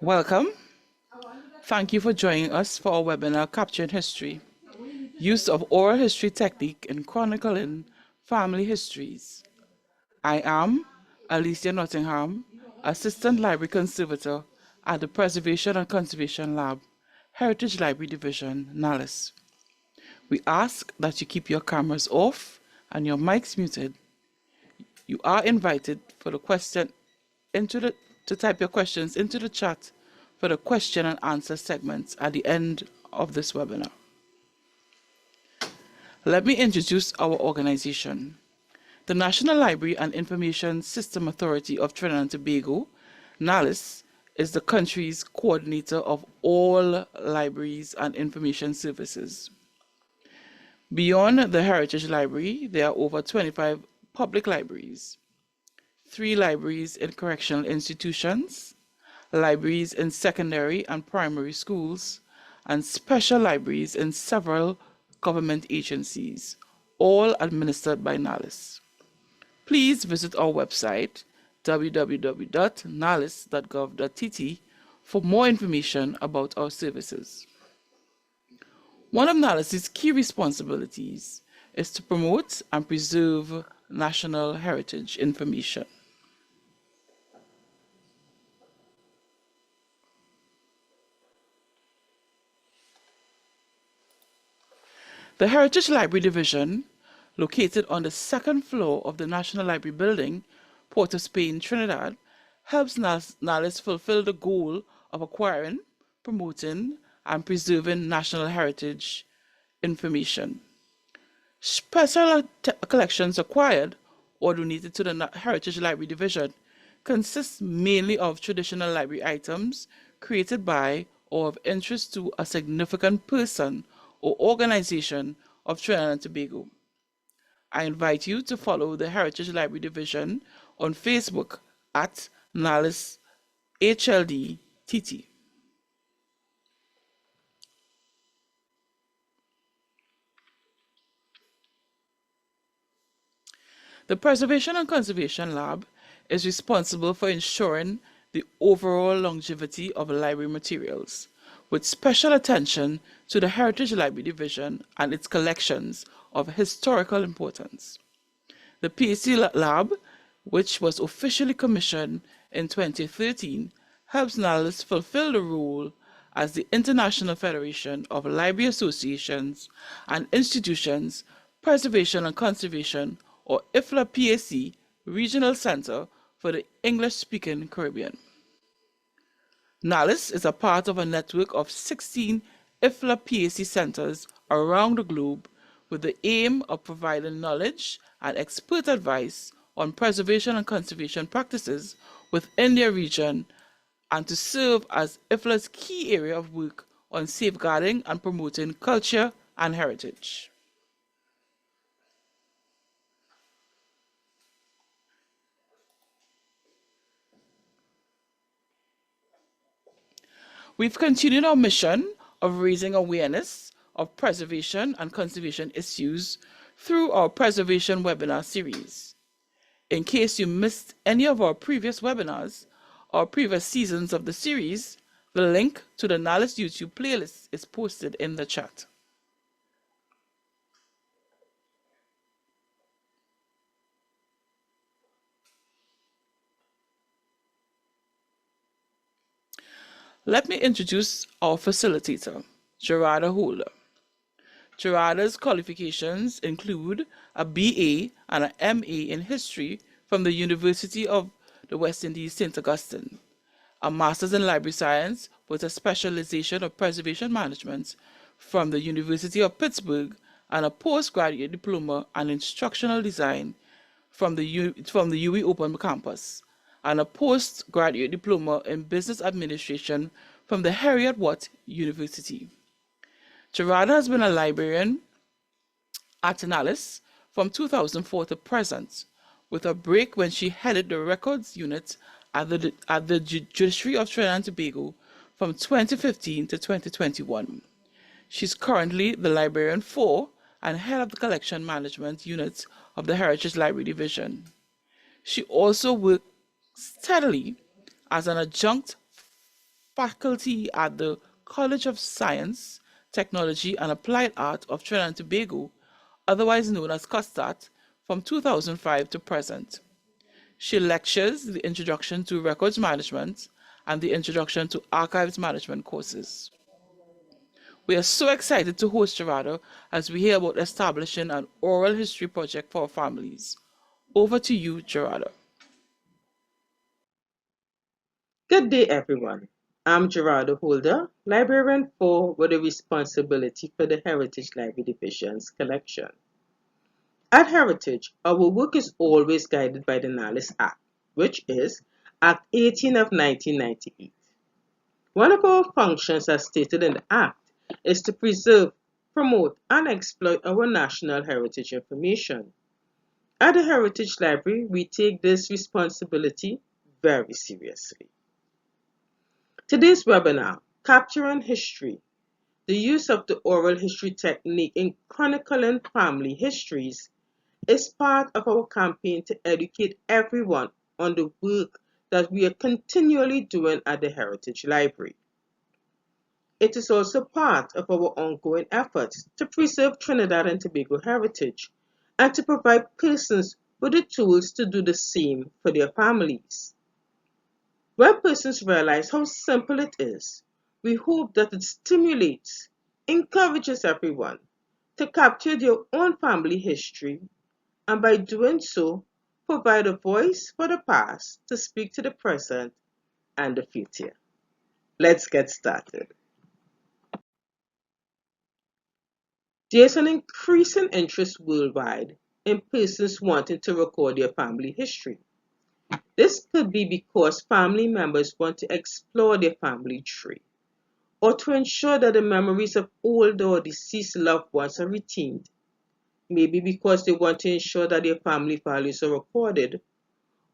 Welcome. Thank you for joining us for our webinar Capturing History, Use of Oral History Technique in Chronicling Family Histories. I am Alicia Nottingham, Assistant Library Conservator at the Preservation and Conservation Lab, Heritage Library Division, NALIS. We ask that you keep your cameras off and your mics muted. You are invited to type your questions into the chat for the question and answer segments at the end of this webinar. Let me introduce our organization. The National Library and Information System Authority of Trinidad and Tobago, NALIS, is the country's coordinator of all libraries and information services. Beyond the Heritage Library, there are over 25 public libraries, 3 libraries in correctional institutions, libraries in secondary and primary schools, and special libraries in several government agencies, all administered by NALIS. Please visit our website, www.nalis.gov.tt, for more information about our services. One of NALIS's key responsibilities is to promote and preserve national heritage information. The Heritage Library Division, located on the second floor of the National Library Building, Port of Spain, Trinidad, helps NALIS fulfill the goal of acquiring, promoting, and preserving national heritage information. Special collections acquired or donated to the Heritage Library Division consist mainly of traditional library items created by or of interest to a significant person or organization of Trinidad and Tobago. I invite you to follow the Heritage Library Division on Facebook at NALIS HLD-TT. The Preservation and Conservation Lab is responsible for ensuring the overall longevity of library materials, with special attention to the Heritage Library Division and its collections of historical importance. The PAC Lab, which was officially commissioned in 2013, helps NALIS fulfill the role as the International Federation of Library Associations and Institutions Preservation and Conservation, or IFLA PAC, Regional Center for the English-speaking Caribbean. NALIS is a part of a network of 16 IFLA PAC centers around the globe with the aim of providing knowledge and expert advice on preservation and conservation practices within their region and to serve as IFLA's key area of work on safeguarding and promoting culture and heritage. We've continued our mission of raising awareness of preservation and conservation issues through our preservation webinar series. In case you missed any of our previous webinars or previous seasons of the series, the link to the NALIS YouTube playlist is posted in the chat. Let me introduce our facilitator, Gerada Holder. Gerada's qualifications include a BA and an MA in History from the University of the West Indies, St. Augustine, a Master's in Library Science with a specialization of Preservation Management from the University of Pittsburgh, and a postgraduate diploma in Instructional Design from the UWI Open Campus, and a postgraduate diploma in Business Administration from the Heriot Watt University. Gerada has been a librarian at NALIS from 2004 to present, with a break when she headed the Records Unit at the Judiciary of Trinidad and Tobago from 2015 to 2021. She's currently the Librarian IV and head of the Collection Management Unit of the Heritage Library Division. She also worked steadily as an adjunct faculty at the College of Science, Technology and Applied Art of Trinidad and Tobago, otherwise known as CUSTAT, from 2005 to present. She lectures the Introduction to Records Management and the Introduction to Archives Management courses. We are so excited to host Gerada as we hear about establishing an oral history project for our families. Over to you, Gerada. Good day, everyone. I'm Gerada Holder, Librarian IV with a responsibility for the Heritage Library Division's collection. At Heritage, our work is always guided by the NALIS Act, which is Act 18 of 1998. One of our functions, as stated in the Act, is to preserve, promote, and exploit our national heritage information. At the Heritage Library, we take this responsibility very seriously. Today's webinar, Capturing History, the use of the oral history technique in chronicling family histories, is part of our campaign to educate everyone on the work that we are continually doing at the Heritage Library. It is also part of our ongoing efforts to preserve Trinidad and Tobago heritage and to provide persons with the tools to do the same for their families. When persons realize how simple it is, we hope that it stimulates, encourages everyone to capture their own family history, and by doing so, provide a voice for the past to speak to the present and the future. Let's get started. There's an increasing interest worldwide in persons wanting to record their family history. This could be because family members want to explore their family tree, or to ensure that the memories of older or deceased loved ones are retained. Maybe because they want to ensure that their family values are recorded,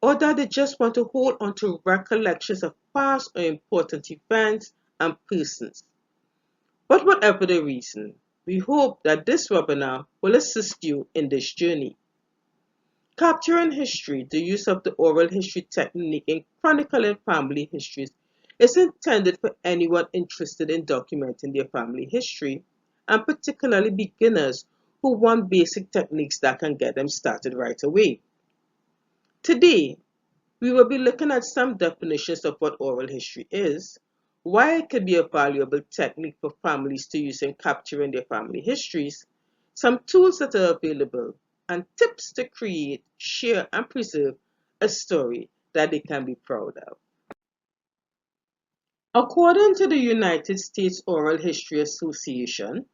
or that they just want to hold on to recollections of past or important events and persons. But whatever the reason, we hope that this webinar will assist you in this journey. Capturing history, the use of the oral history technique in chronicling family histories, is intended for anyone interested in documenting their family history, and particularly beginners who want basic techniques that can get them started right away. Today, we will be looking at some definitions of what oral history is, why it can be a valuable technique for families to use in capturing their family histories, some tools that are available, and tips to create, share, and preserve a story that they can be proud of. According to the United States Oral History Association,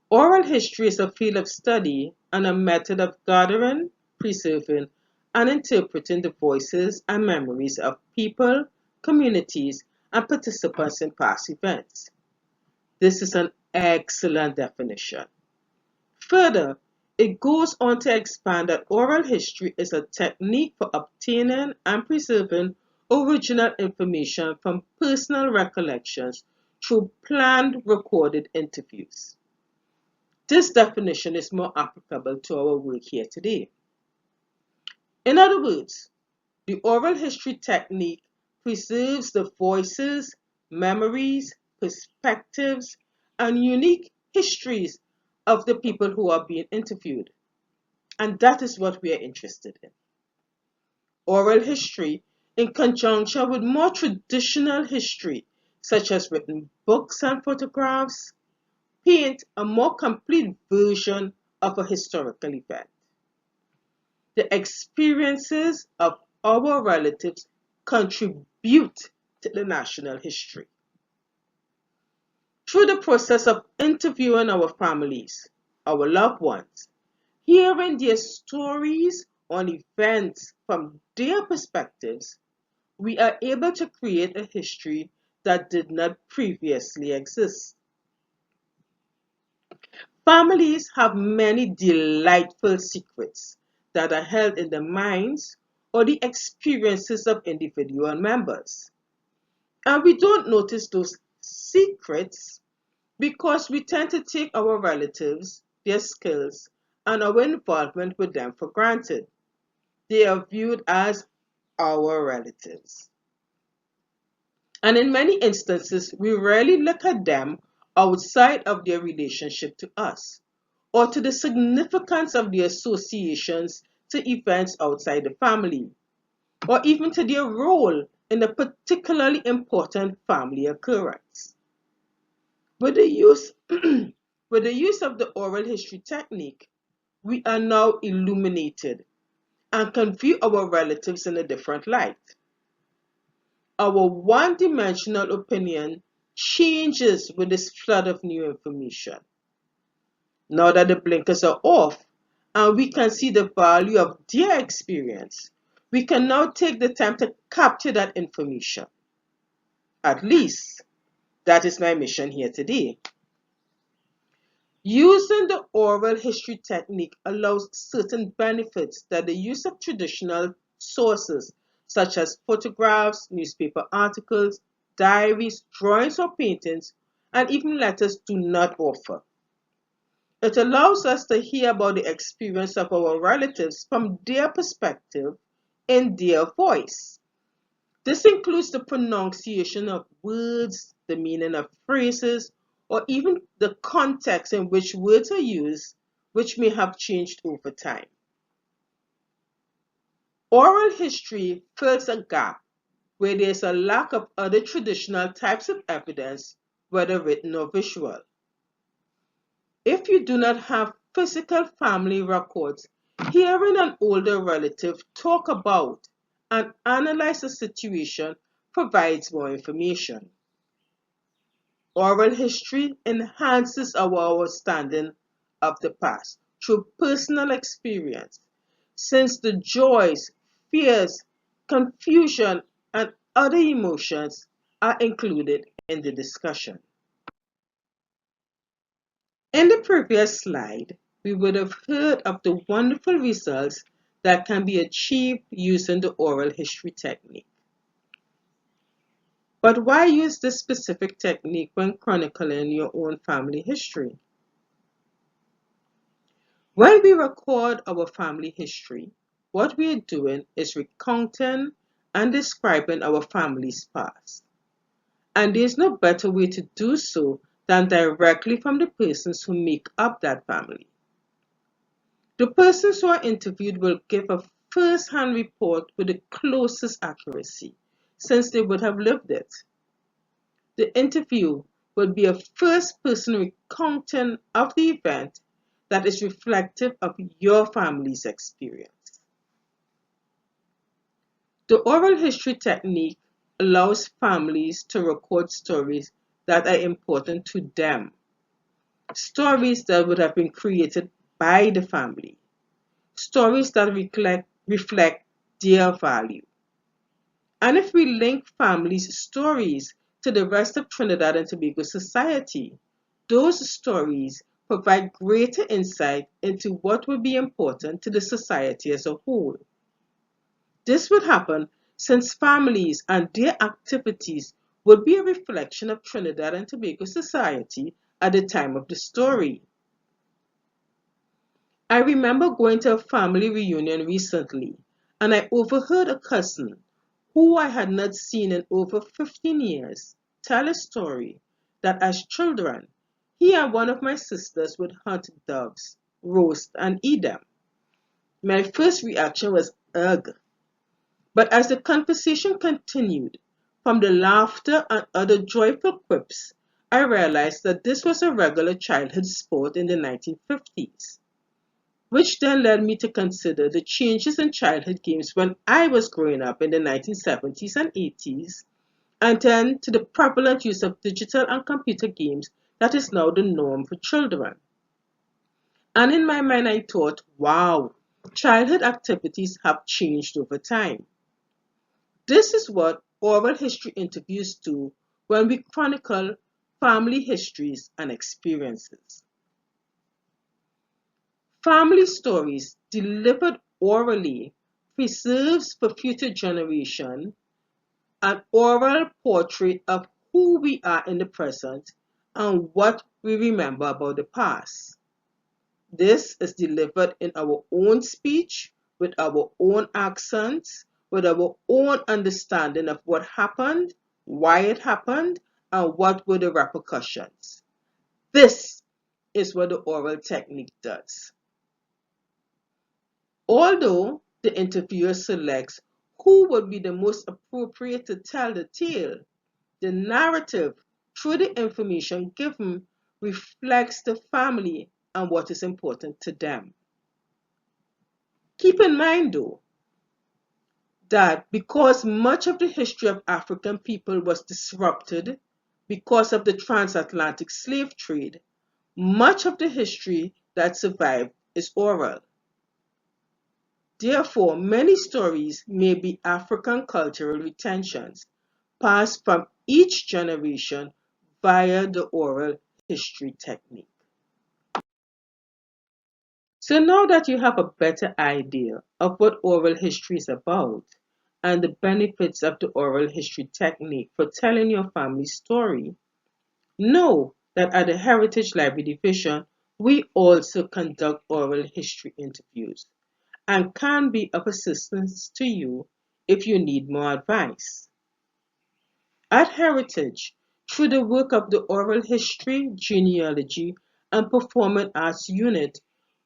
oral history is a field of study and a method of gathering, preserving, and interpreting the voices and memories of people, communities, and participants in past events. This is an excellent definition. Further, it goes on to expand that oral history is a technique for obtaining and preserving original information from personal recollections through planned recorded interviews. This definition is more applicable to our work here today. In other words, the oral history technique preserves the voices, memories, perspectives, and unique histories of the people who are being interviewed. And that is what we are interested in. Oral history, in conjunction with more traditional history, such as written books and photographs, paint a more complete version of a historical event. The experiences of our relatives contribute to the national history. Through the process of interviewing our families, our loved ones, hearing their stories on events from their perspectives, we are able to create a history that did not previously exist. Families have many delightful secrets that are held in the minds or the experiences of individual members. And we don't notice those secrets because we tend to take our relatives, their skills, and our involvement with them for granted. They are viewed as our relatives. And in many instances, we rarely look at them outside of their relationship to us, or to the significance of their associations to events outside the family, or even to their role in a particularly important family occurrence. With the use, with the use of the oral history technique, we are now illuminated and can view our relatives in a different light. Our one-dimensional opinion changes with this flood of new information. Now that the blinkers are off and we can see the value of their experience, we can now take the time to capture that information. At least, that is my mission here today. Using the oral history technique allows certain benefits that the use of traditional sources such as photographs, newspaper articles, diaries, drawings or paintings, and even letters do not offer. It allows us to hear about the experience of our relatives from their perspective in their voice. This includes the pronunciation of words, the meaning of phrases, or even the context in which words are used, which may have changed over time. Oral history fills a gap where there is a lack of other traditional types of evidence, whether written or visual. If you do not have physical family records, hearing an older relative talk about and analyze a situation provides more information. Oral history enhances our understanding of the past through personal experience, since the joys, fears, confusion, and other emotions are included in the discussion. In the previous slide, we would have heard of the wonderful results that can be achieved using the oral history technique. But why use this specific technique when chronicling your own family history? When we record our family history, what we are doing is recounting and describing our family's past. And there is no better way to do so than directly from the persons who make up that family. The persons who are interviewed will give a first-hand report with the closest accuracy, since they would have lived it. The interview will be a first-person recounting of the event that is reflective of your family's experience. The oral history technique allows families to record stories that are important to them, stories that would have been created by the family, stories that reflect their value. And if we link families' stories to the rest of Trinidad and Tobago society, those stories provide greater insight into what will be important to the society as a whole. This would happen since families and their activities would be a reflection of Trinidad and Tobago society at the time of the story. I remember going to a family reunion recently, and I overheard a cousin, who I had not seen in over 15 years, tell a story that as children, he and one of my sisters would hunt doves, roast, and eat them. My first reaction was ugh. But as the conversation continued, from the laughter and other joyful quips, I realized that this was a regular childhood sport in the 1950s. Which then led me to consider the changes in childhood games when I was growing up in the 1970s and 80s, and then to the prevalent use of digital and computer games that is now the norm for children. And in my mind, I thought, wow, childhood activities have changed over time. This is what oral history interviews do when we chronicle family histories and experiences. Family stories delivered orally preserves for future generation an oral portrait of who we are in the present and what we remember about the past. This is delivered in our own speech, with our own accents, with our own understanding of what happened, why it happened, and what were the repercussions. This is what the oral technique does. Although the interviewer selects who would be the most appropriate to tell the tale, the narrative, through the information given, reflects the family and what is important to them. Keep in mind, though, that because much of the history of African people was disrupted because of the transatlantic slave trade, much of the history that survived is oral. Therefore, many stories may be African cultural retentions passed from each generation via the oral history technique. So now that you have a better idea of what oral history is about and the benefits of the oral history technique for telling your family's story, know that at the Heritage Library Division, we also conduct oral history interviews and can be of assistance to you if you need more advice. At Heritage, through the work of the Oral History, Genealogy, and Performing Arts Unit,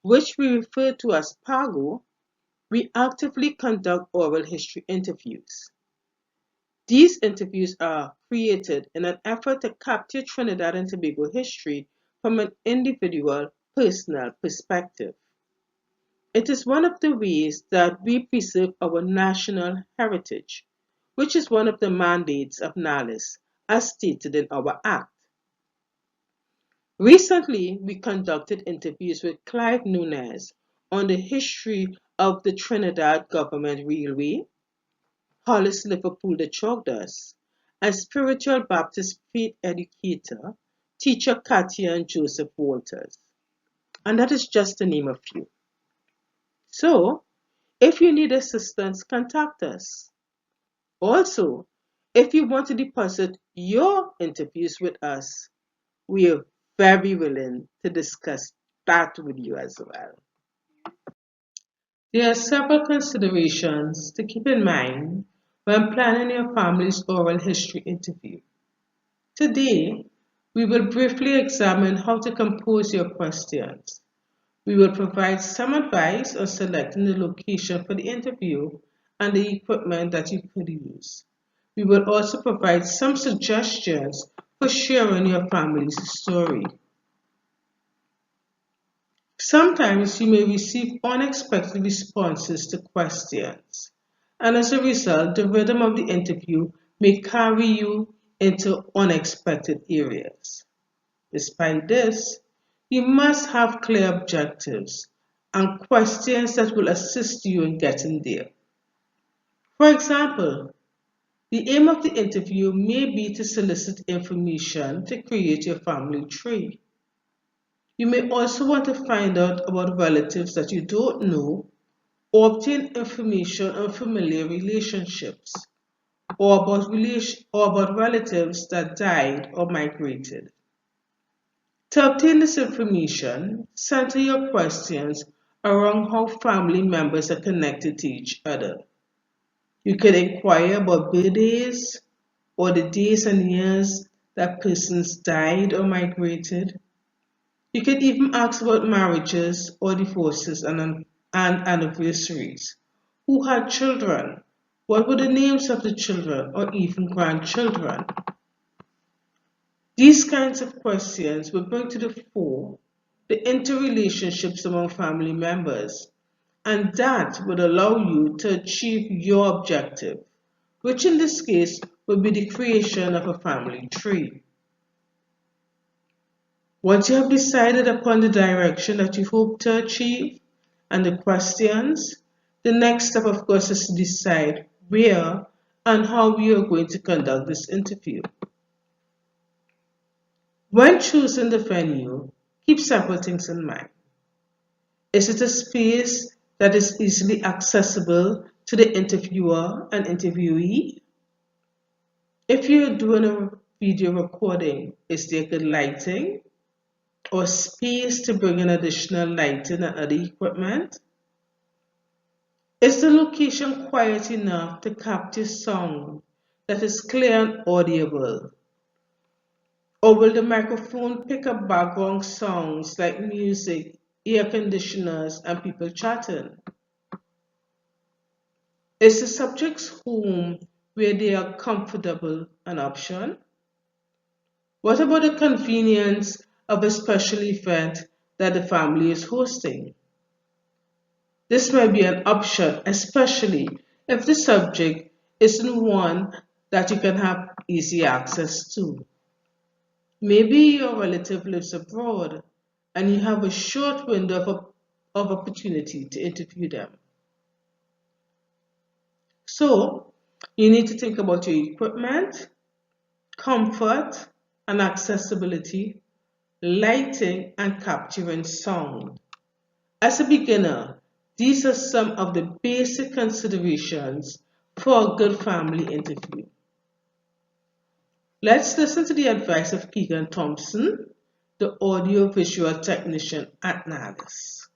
which we refer to as PAGO, we actively conduct oral history interviews. These interviews are created in an effort to capture Trinidad and Tobago history from an individual, personal perspective. It is one of the ways that we preserve our national heritage, which is one of the mandates of NALIS, as stated in our Act. Recently, we conducted interviews with Clive Nunes on the history of the Trinidad Government Railway, Hollis Liverpool the Chogdas, and spiritual Baptist faith educator, teacher Katia and Joseph Walters. And that is just to name a few. So, if you need assistance, contact us. Also, if you want to deposit your interviews with us, we are very willing to discuss that with you as well. There are several considerations to keep in mind when planning your family's oral history interview. Today, we will briefly examine how to compose your questions. We will provide some advice on selecting the location for the interview and the equipment that you could use. We will also provide some suggestions for sharing your family's story. Sometimes you may receive unexpected responses to questions, and as a result, the rhythm of the interview may carry you into unexpected areas. Despite this, you must have clear objectives and questions that will assist you in getting there. For example, the aim of the interview may be to solicit information to create your family tree. You may also want to find out about relatives that you don't know or obtain information on familiar relationships or about relatives that died or migrated. To obtain this information, center your questions around how family members are connected to each other. You can inquire about birthdays or the days and years that persons died or migrated. You can even ask about marriages or divorces and anniversaries. Who had children? What were the names of the children or even grandchildren? These kinds of questions will bring to the fore the interrelationships among family members, and that would allow you to achieve your objective, which in this case would be the creation of a family tree. Once you have decided upon the direction that you hope to achieve and the questions, the next step, of course, is to decide where and how you are going to conduct this interview. When choosing the venue, keep several things in mind. Is it a space that is easily accessible to the interviewer and interviewee? If you're doing a video recording, is there good lighting or space to bring in additional lighting and other equipment? Is the location quiet enough to capture sound that is clear and audible? Or will the microphone pick up background sounds like music, air conditioners, and people chatting? Is the subject's home where they are comfortable an option? What about the convenience of a special event that the family is hosting? This might be an option, especially if the subject isn't one that you can have easy access to. Maybe your relative lives abroad and you have a short window of opportunity to interview them. So, you need to think about your equipment, comfort and accessibility, lighting, and capturing sound. As a beginner, these are some of the basic considerations for a good family interview. Let's listen to the advice of Keegan Thompson, the audio-visual technician at NALIS.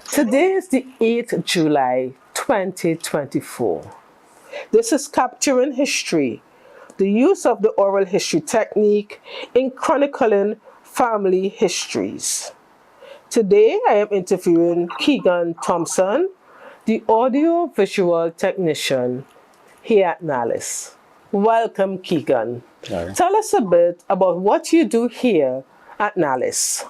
Today is the 8th July 2024. This is Capturing History, the use of the oral history technique in chronicling family histories. Today I am interviewing Keegan Thompson, the audio-visual technician here at NALIS. Welcome, Keegan. Hi. Tell us a bit about what you do here at NALIS.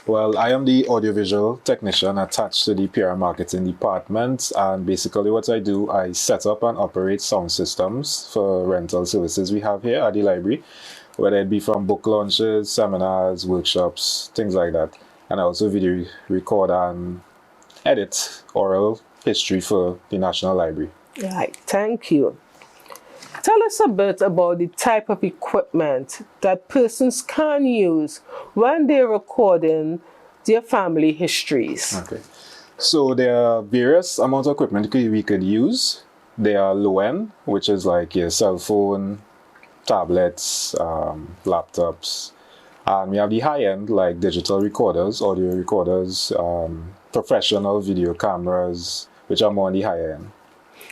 Well, I am the audiovisual technician attached to the PR marketing department, and basically what I do, I set up and operate sound systems for rental services we have here at the library, whether it be from book launches, seminars, workshops, things like that. And I also video record and edit oral history for the National Library. Right, thank you. Tell us a bit about the type of equipment that persons can use when they're recording their family histories. Okay. So there are various amounts of equipment we could use. There are low end, which is like your cell phone, tablets, laptops. And we have the high end, like digital recorders, audio recorders, professional video cameras, which are more on the higher end.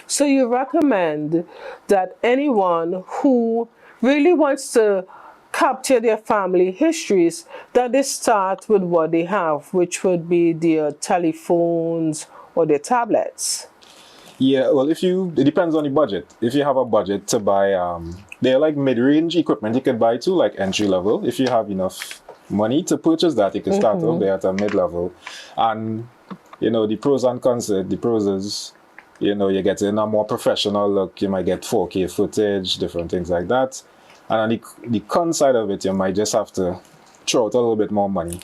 So you recommend that anyone who really wants to capture their family histories, that they start with what they have, which would be their telephones or their tablets? Yeah, well, it depends on the budget. If you have a budget to buy, they're like mid-range equipment you could buy too, like entry level. If you have enough money to purchase that, you can start off there at a mid-level. And, the pros and cons, the pros is, you get in a more professional look. You might get 4K footage, different things like that. And on the con side of it, you might just have to throw out a little bit more money.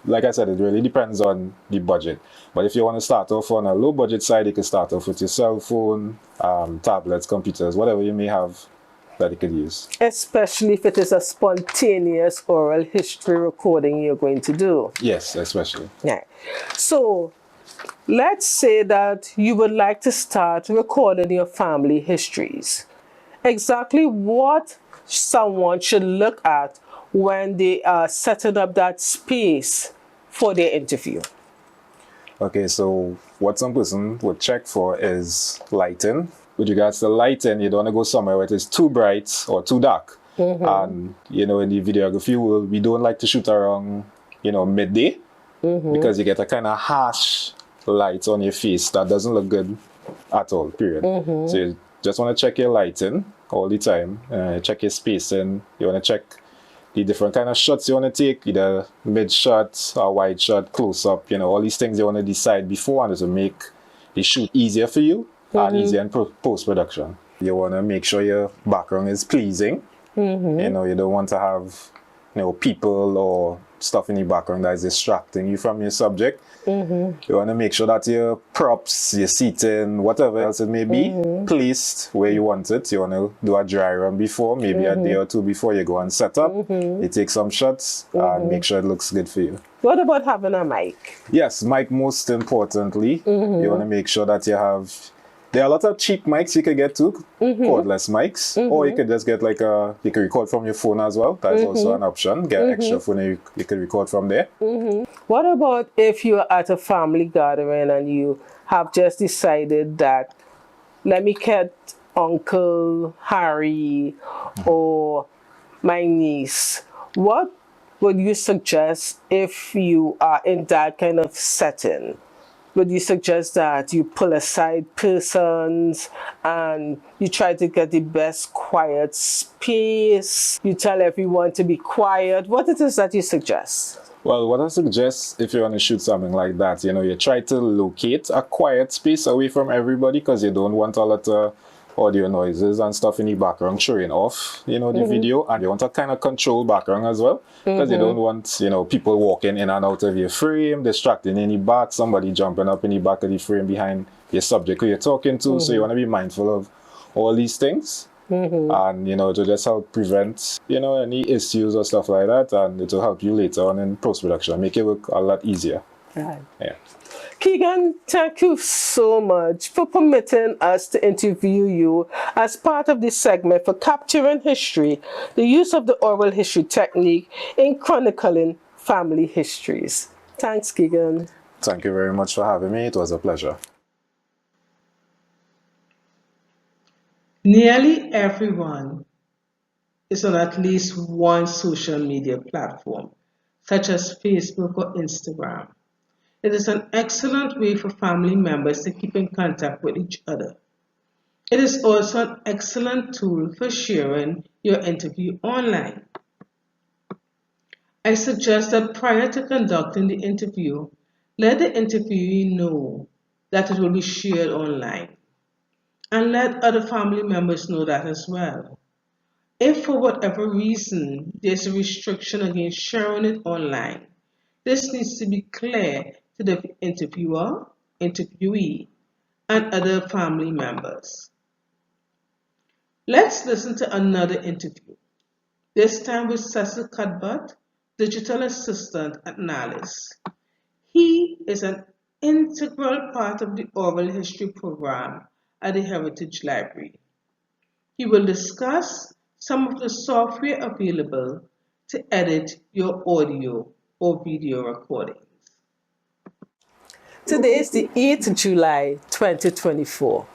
Like I said, it really depends on the budget. But if you want to start off on a low budget side, you can start off with your cell phone, tablets, computers, whatever you may have that you could use. Especially if it is a spontaneous oral history recording you're going to do. Yes, especially. Yeah. So let's say that you would like to start recording your family histories. Exactly what someone should look at when they are setting up that space for their interview. Okay, so what some person would check for is lighting. With regards to lighting, you don't want to go somewhere where it is too bright or too dark. And, in the videography world, we don't like to shoot around, midday because you get a kind of harsh light on your face that doesn't look good at all, period. So you just want to check your lighting all the time, check your spacing. You want to check the different kind of shots you want to take, either mid shot, a wide shot, close up, all these things you want to decide beforehand to make the shoot easier for you and easier in post-production. You want to make sure your background is pleasing. You don't want to have people or stuff in the background that is distracting you from your subject. You want to make sure that your props, your seating, whatever else it may be, placed where you want it. You want to do a dry run before, maybe a day or two before you go and set up. You take some shots and make sure it looks good for you. What about having a mic? Yes, mic most importantly. You want to make sure that you have... There are a lot of cheap mics you can get too, cordless mics, or you could just get you can record from your phone as well. That is also an option. Get an extra phone you can record from there. What about if you're at a family gathering and you have just decided that let me get Uncle Harry or my niece. What would you suggest if you are in that kind of setting? Would you suggest that you pull aside persons and you try to get the best quiet space? You tell everyone to be quiet. What it is that you suggest? Well, what I suggest if you want to shoot something like that, you try to locate a quiet space away from everybody because you don't want a lot of audio noises and stuff in the background showing off, the video, and you want a kind of control background as well because you don't want, people walking in and out of your frame, distracting in the back, somebody jumping up in the back of the frame behind your subject who you're talking to. So you want to be mindful of all these things. And, to just help prevent, any issues or stuff like that. And it will help you later on in post-production, make it work a lot easier. Right. Yeah. Keegan, thank you so much for permitting us to interview you as part of this segment for Capturing History, the use of the oral history technique in chronicling family histories. Thanks, Keegan. Thank you very much for having me. It was a pleasure. Nearly everyone is on at least one social media platform, such as Facebook or Instagram. It is an excellent way for family members to keep in contact with each other. It is also an excellent tool for sharing your interview online. I suggest that prior to conducting the interview, let the interviewee know that it will be shared online. And let other family members know that as well. If for whatever reason there's a restriction against sharing it online, this needs to be clear to the interviewer, interviewee, and other family members. Let's listen to another interview, this time with Cecil Cuthbert, digital assistant at NALIS. He is an integral part of the oral history program at the Heritage Library. He will discuss some of the software available to edit your audio or video recordings. Today is the 8th July 2024.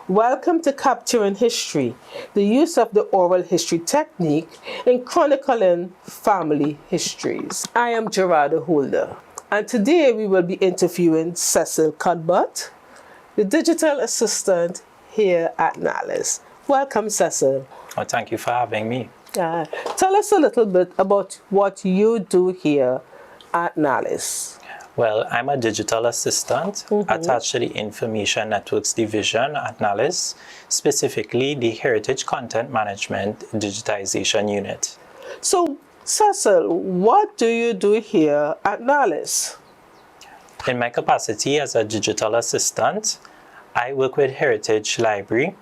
Welcome to Capturing History, the use of the oral history technique in chronicling family histories. I am Gerada Holder, and today we will be interviewing Cecil Cuthbert, the digital assistant here at NALIS. Welcome, Cecil. Oh, thank you for having me. Tell us a little bit about what you do here at NALIS. Well, I'm a digital assistant attached to the Information Networks Division at NALIS, specifically the Heritage Content Management Digitization Unit. So, Cecil, what do you do here at NALIS? In my capacity as a digital assistant, I work with Heritage Library.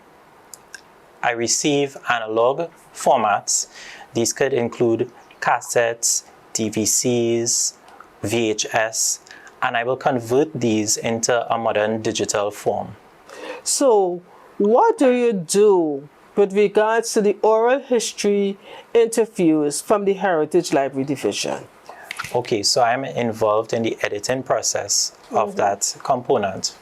I receive analog formats. These could include cassettes, DVCs, VHS, and I will convert these into a modern digital form. So, what do you do with regards to the oral history interviews from the Heritage Library Division? Okay, so I'm involved in the editing process of that component.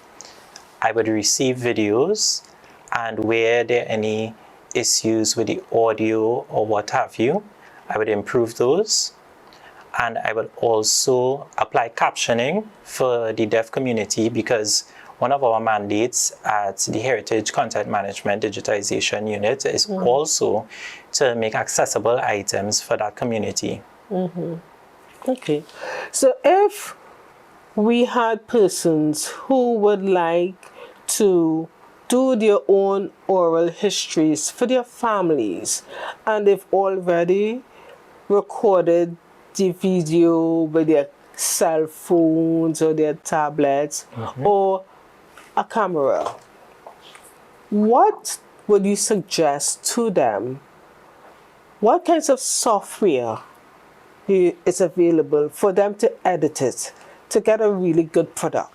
I would receive videos, and where there are any issues with the audio or what have you, I would improve those. And I will also apply captioning for the deaf community, because one of our mandates at the Heritage Content Management Digitization Unit is also to make accessible items for that community. Okay. So if we had persons who would like to do their own oral histories for their families, and they've already recorded the video with their cell phones or their tablets or a camera, what would you suggest to them? What kinds of software is available for them to edit it to get a really good product?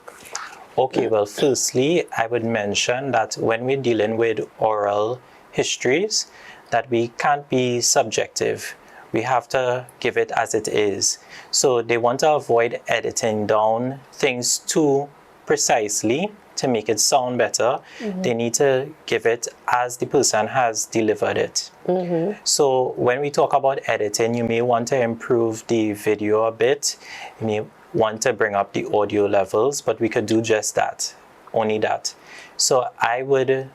Okay, well, firstly, I would mention that when we're dealing with oral histories, that we can't be subjective. We have to give it as it is. So they want to avoid editing down things too precisely to make it sound better, they need to give it as the person has delivered it. So when we talk about editing, you may want to improve the video a bit. You may want to bring up the audio levels, but we could do just that, only that. So I would,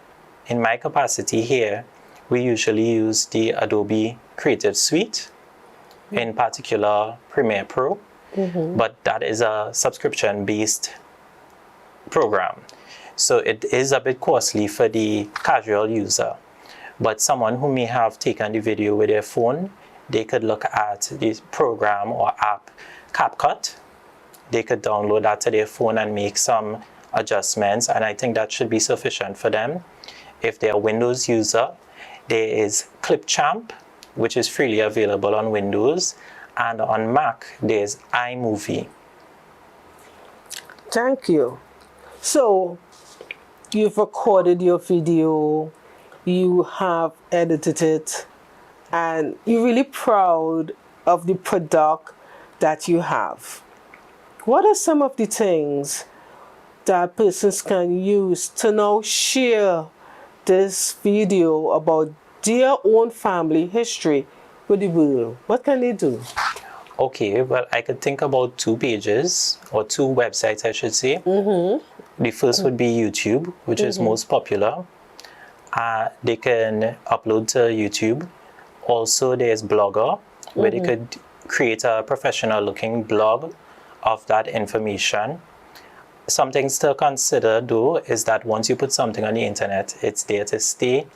in my capacity here, we usually use the Adobe Creative Suite, in particular Premiere Pro, but that is a subscription-based program. So it is a bit costly for the casual user. But someone who may have taken the video with their phone, they could look at the program or app CapCut. They could download that to their phone and make some adjustments, and I think that should be sufficient for them. If they're a Windows user, there is Clipchamp, which is freely available on Windows, and on Mac, there's iMovie. Thank you. So, you've recorded your video, you have edited it, and you're really proud of the product that you have. What are some of the things that persons can use to now share this video about their own family history with the world? What can they do? Okay, well, I could think about 2 pages, or 2 websites, I should say. The first would be YouTube, which is most popular. They can upload to YouTube. Also, there's Blogger, where they could create a professional-looking blog of that information. Some things to consider, though, is that once you put something on the internet, it's there to stay.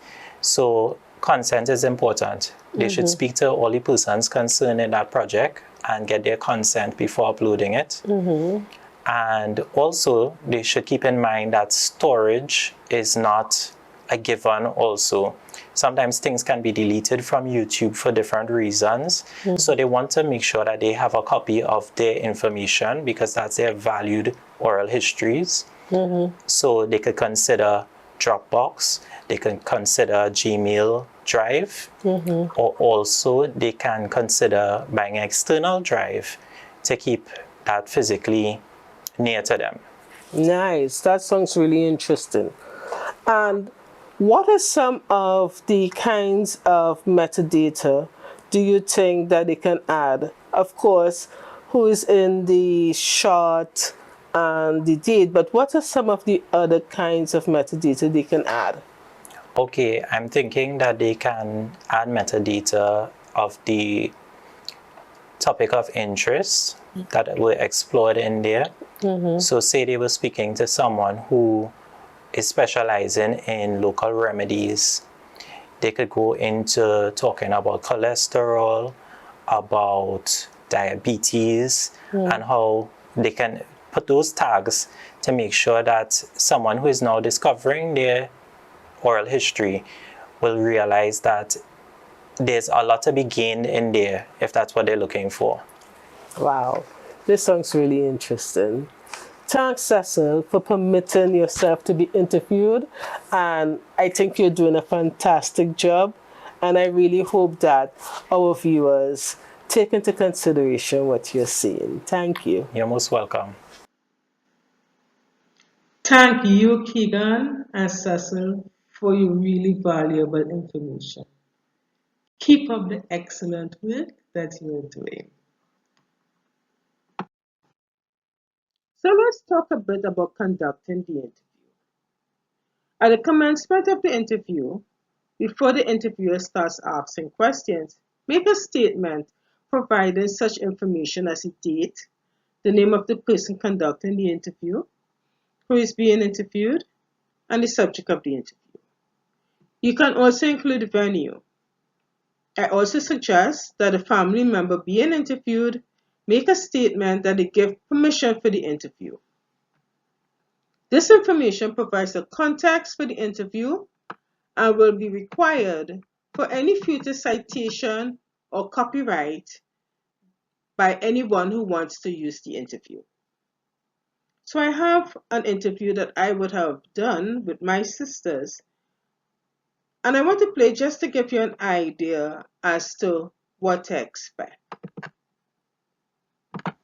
So consent is important. They should speak to all the persons concerned in that project and get their consent before uploading it. And also, they should keep in mind that storage is not a given also. Sometimes things can be deleted from YouTube for different reasons. So they want to make sure that they have a copy of their information because that's their valued oral histories. So they could consider Dropbox, they can consider Gmail Drive, or also they can consider buying an external drive to keep that physically near to them. Nice. That sounds really interesting. And what are some of the kinds of metadata do you think that they can add? Of course, who is in the shot and the date, but what are some of the other kinds of metadata they can add? Okay, I'm thinking that they can add metadata of the topic of interest that were explored in there. So say they were speaking to someone who is specializing in local remedies. They could go into talking about cholesterol, about diabetes, and how they can put those tags to make sure that someone who is now discovering their oral history will realize that there's a lot to be gained in there if that's what they're looking for. Wow, this sounds really interesting. Thanks, Cecil, for permitting yourself to be interviewed. And I think you're doing a fantastic job. And I really hope that our viewers take into consideration what you're saying. Thank you. You're most welcome. Thank you, Keegan and Cecil, for your really valuable information. Keep up the excellent work that you are doing. So let's talk a bit about conducting the interview. At the commencement of the interview, before the interviewer starts asking questions, make a statement providing such information as the date, the name of the person conducting the interview, who is being interviewed, and the subject of the interview. You can also include the venue. I also suggest that a family member being interviewed make a statement that they give permission for the interview. This information provides the context for the interview and will be required for any future citation or copyright by anyone who wants to use the interview. So I have an interview that I would have done with my sisters, and I want to play just to give you an idea as to what to expect.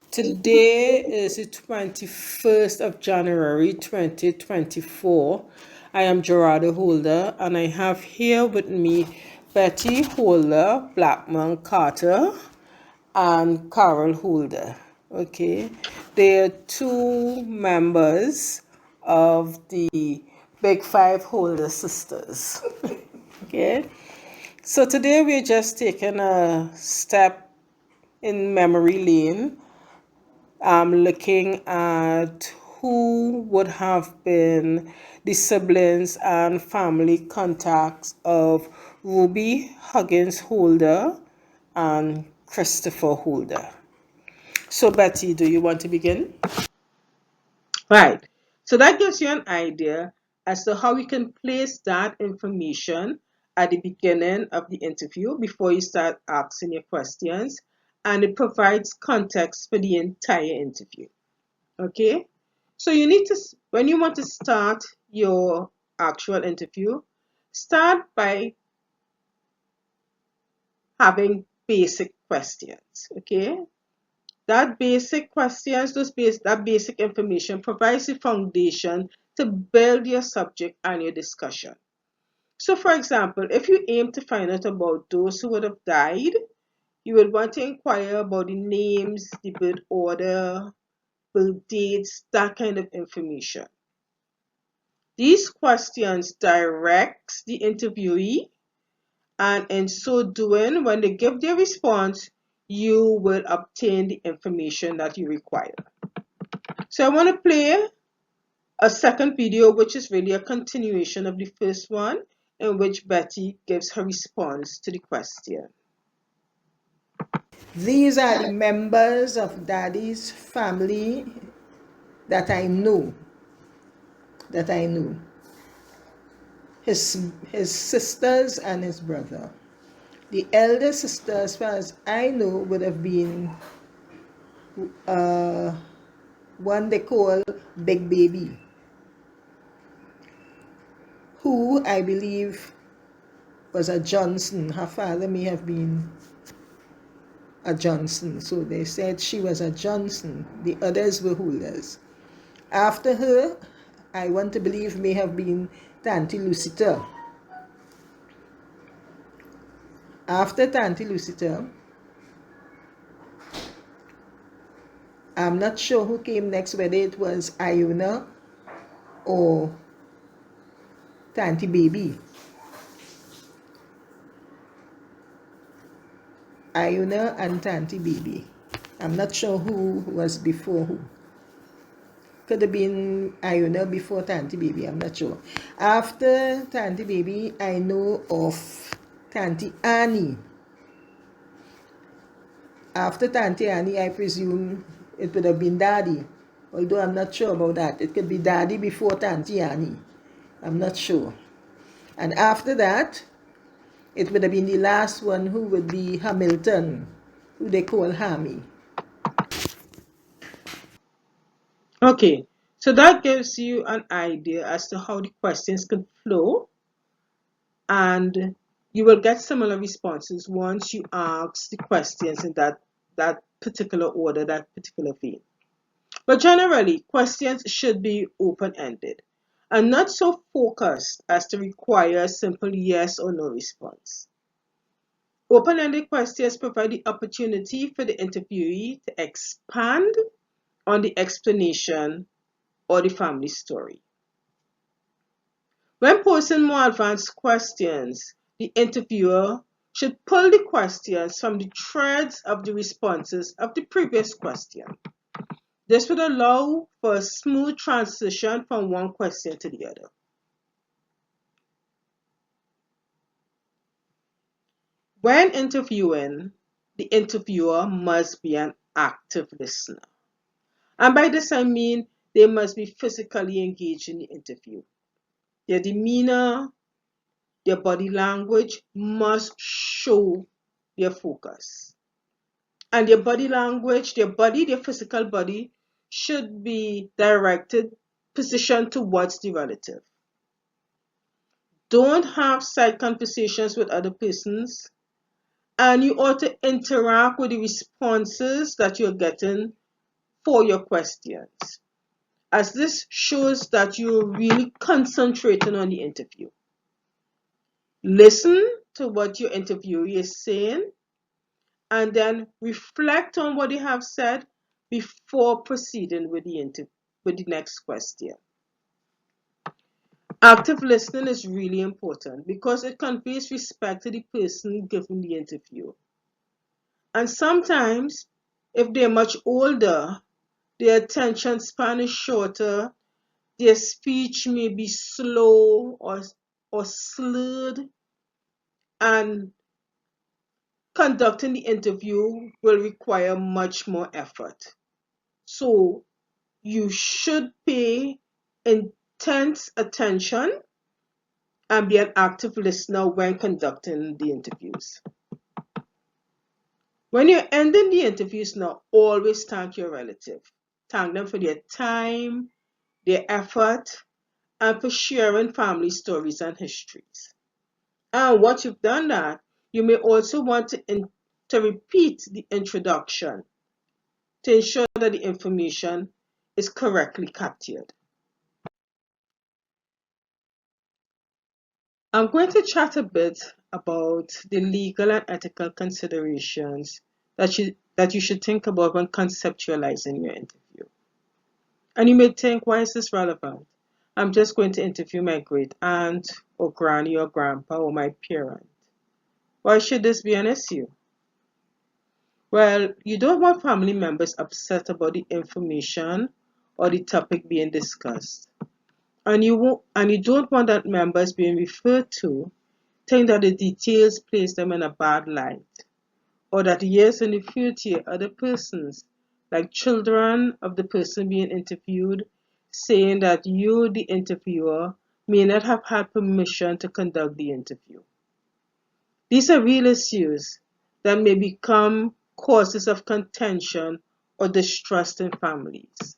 Today is the 21st of January 2024. I am Gerada Holder, and I have here with me Betty Holder, Blackman Carter, and Carol Holder. Okay, they are two members of the Big Five Holder sisters. Okay, so today we're just taking a step in memory lane, looking at who would have been the siblings and family contacts of Ruby Huggins Holder and Christopher Holder. So, Betty, do you want to begin? Right. So that gives you an idea as to how you can place that information at the beginning of the interview before you start asking your questions, and it provides context for the entire interview. Okay? So you need to, when you want to start your actual interview, start by having basic questions. Okay? That basic questions, that basic information provides the foundation to build your subject and your discussion. So, for example, if you aim to find out about those who would have died, you would want to inquire about the names, the birth order, birth dates, that kind of information. These questions direct the interviewee, and in so doing, when they give their response, you will obtain the information that you require. So I want to play a second video, which is really a continuation of the first one, in which Betty gives her response to the question. These are the members of Daddy's family that I know. His sisters and his brother. The elder sister, as far as I know, would have been one they call Big Baby, who I believe was a Johnson. Her father may have been a Johnson, so they said she was a Johnson. The others were Holders. After her, I want to believe may have been Tanti Lucita. After Tanti Lucita, I'm not sure who came next, whether it was Iona or Tanti Baby. Iona and Tanti Baby. I'm not sure who was before who. Could have been Iona before Tanti Baby, I'm not sure. After Tanti Baby, I know of Tanti Annie. After Tanti Annie, I presume it would have been Daddy, although I'm not sure about that. It could be Daddy before Tanti Annie. I'm not sure. And after that, it would have been the last one, who would be Hamilton, who they call Hammy. Okay, so that gives you an idea as to how the questions could flow, and you will get similar responses once you ask the questions in that particular order, that particular vein. But generally, questions should be open-ended and not so focused as to require a simple yes or no response. Open-ended questions provide the opportunity for the interviewee to expand on the explanation or the family story. When posing more advanced questions, the interviewer should pull the questions from the threads of the responses of the previous question. This would allow for a smooth transition from one question to the other. When interviewing, the interviewer must be an active listener. And by this I mean they must be physically engaged in the interview. Their demeanor, their body language must show their focus. And their body language, their physical body should be directed, positioned towards the relative. Don't have side conversations with other persons, and you ought to interact with the responses that you're getting before your questions, as this shows that you're really concentrating on the interview. Listen to what your interviewee is saying and then reflect on what they have said before proceeding with the next question. Active listening is really important because it conveys respect to the person giving the interview. And sometimes, if they're much older, their attention span is shorter, their speech may be slow or slurred, and conducting the interview will require much more effort. So you should pay intense attention and be an active listener when conducting the interviews. When you're ending the interviews now, always thank your relative. Thank them for their time, their effort, and for sharing family stories and histories. And once you've done that, you may also want to repeat the introduction to ensure that the information is correctly captured. I'm going to chat a bit about the legal and ethical considerations that you should think about when conceptualizing your interview. And you may think, why is this relevant? I'm just going to interview my great aunt or granny or grandpa or my parent. Why should this be an issue? Well, you don't want family members upset about the information or the topic being discussed. And you don't want that members being referred to think that the details place them in a bad light, or that years in the future other persons, like children of the person being interviewed, saying that you, the interviewer, may not have had permission to conduct the interview. These are real issues that may become causes of contention or distrust in families.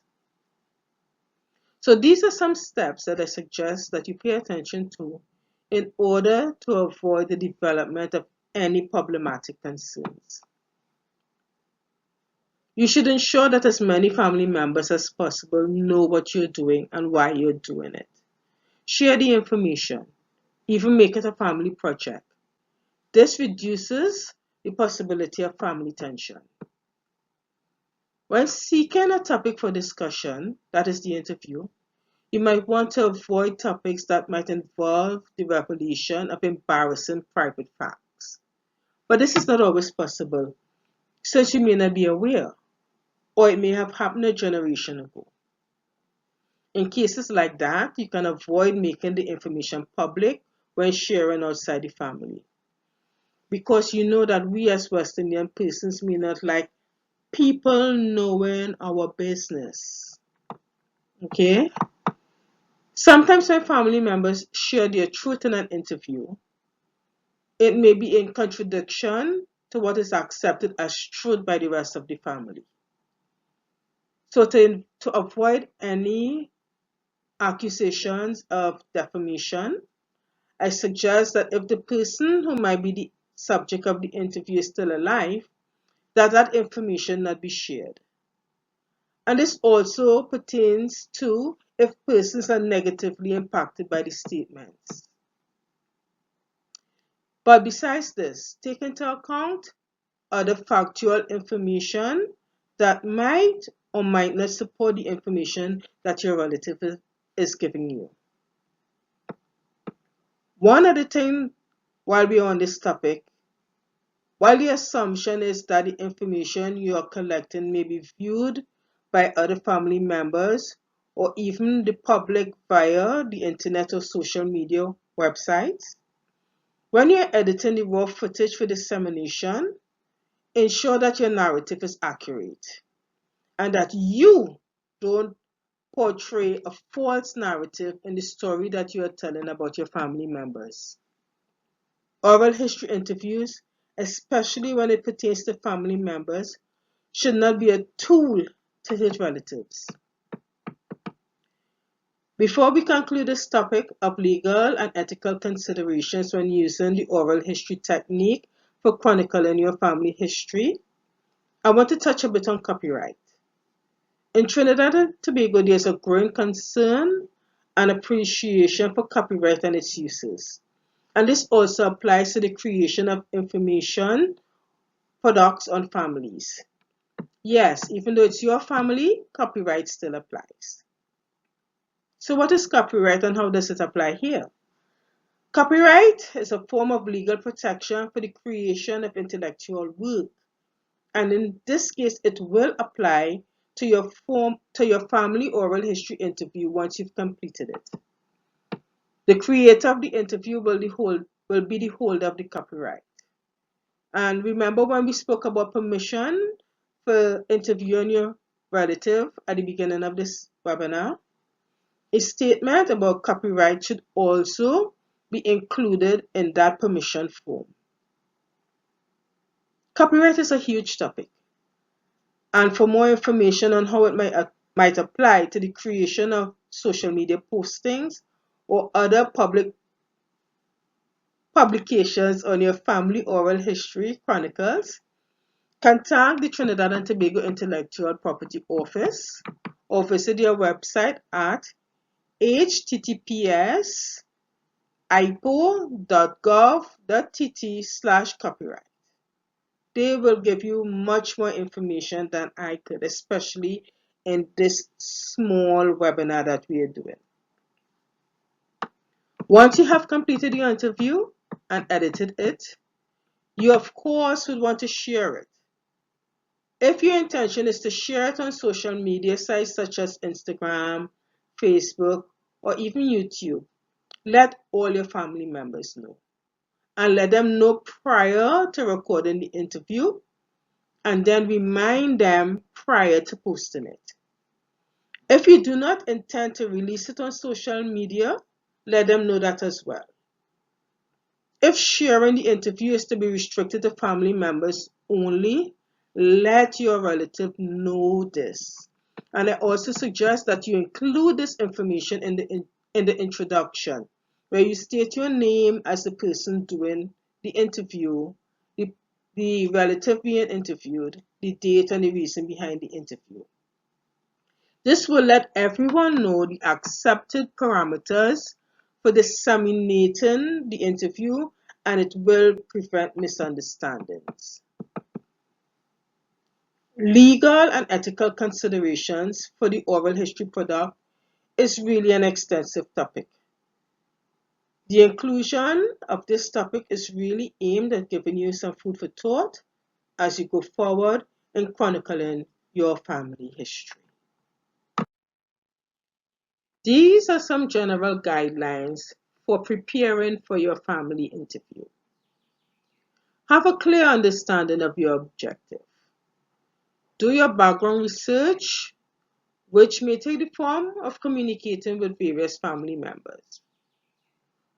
So these are some steps that I suggest that you pay attention to in order to avoid the development of any problematic concerns. You should ensure that as many family members as possible know what you're doing and why you're doing it. Share the information, even make it a family project. This reduces the possibility of family tension. When seeking a topic for discussion, that is the interview, you might want to avoid topics that might involve the revelation of embarrassing private facts. But this is not always possible, since you may not be aware, or it may have happened a generation ago. In cases like that, you can avoid making the information public when sharing outside the family. Because you know that we as West Indian persons may not like people knowing our business. Okay? Sometimes when family members share their truth in an interview, it may be in contradiction to what is accepted as truth by the rest of the family. So to avoid any accusations of defamation, I suggest that if the person who might be the subject of the interview is still alive, that information not be shared. And this also pertains to if persons are negatively impacted by the statements. But besides this, take into account other factual information that might or might not support the information that your relative is giving you. One other thing while we're on this topic, while the assumption is that the information you are collecting may be viewed by other family members or even the public via the internet or social media websites, when you're editing the raw footage for dissemination, ensure that your narrative is accurate and that you don't portray a false narrative in the story that you are telling about your family members. Oral history interviews, especially when it pertains to family members, should not be a tool to hit relatives. Before we conclude this topic of legal and ethical considerations when using the oral history technique for chronicling your family history, I want to touch a bit on copyright. In Trinidad and Tobago, there's a growing concern and appreciation for copyright and its uses. And this also applies to the creation of information products on families. Yes, even though it's your family, copyright still applies. So what is copyright and how does it apply here? Copyright is a form of legal protection for the creation of intellectual work. And in this case, it will apply to your family oral history interview once you've completed it. The creator of the interview will be the holder of the copyright. And remember when we spoke about permission for interviewing your relative at the beginning of this webinar? A statement about copyright should also be included in that permission form. Copyright is a huge topic. And for more information on how it might apply to the creation of social media postings or other public publications on your family oral history chronicles, contact the Trinidad and Tobago Intellectual Property Office or visit their website at https://ipo.gov.tt/copyright. They will give you much more information than I could, especially in this small webinar that we are doing. Once you have completed your interview and edited it, you of course would want to share it. If your intention is to share it on social media sites such as Instagram, Facebook, or even YouTube, let all your family members know. And let them know prior to recording the interview, and then remind them prior to posting it. If you do not intend to release it on social media, let them know that as well. If sharing the interview is to be restricted to family members only, let your relative know this. And I also suggest that you include this information in the introduction, where you state your name as the person doing the interview, the relative being interviewed, the date and the reason behind the interview. This will let everyone know the accepted parameters for disseminating the interview, and it will prevent misunderstandings. Legal and ethical considerations for the oral history product is really an extensive topic. The inclusion of this topic is really aimed at giving you some food for thought as you go forward in chronicling your family history. These are some general guidelines for preparing for your family interview. Have a clear understanding of your objective. Do your background research, which may take the form of communicating with various family members.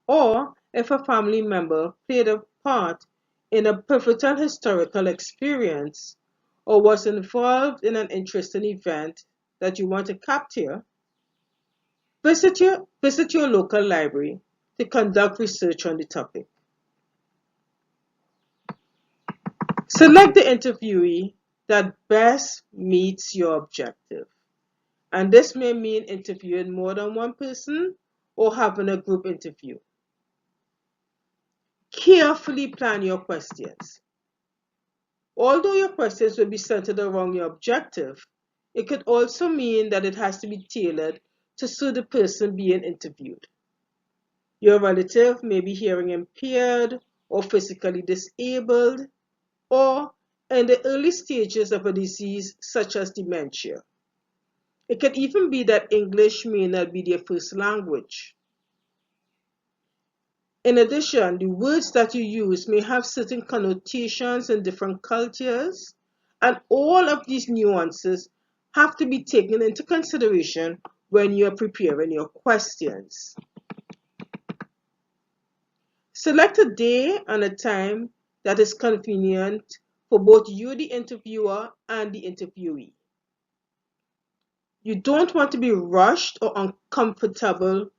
Or if a family member played a part in a pivotal historical experience or was involved in an interesting event that you want to capture, visit your local library to conduct research on the topic. Select the interviewee that best meets your objective. And this may mean interviewing more than one person or having a group interview. Carefully plan your questions. Although your questions will be centered around your objective, it could also mean that it has to be tailored to suit the person being interviewed. Your relative may be hearing impaired or physically disabled or in the early stages of a disease such as dementia. It could even be that English may not be their first language. In addition, the words that you use may have certain connotations in different cultures, and all of these nuances have to be taken into consideration when you are preparing your questions. Select a day and a time that is convenient for both you, the interviewer, and the interviewee. You don't want to be rushed or uncomfortable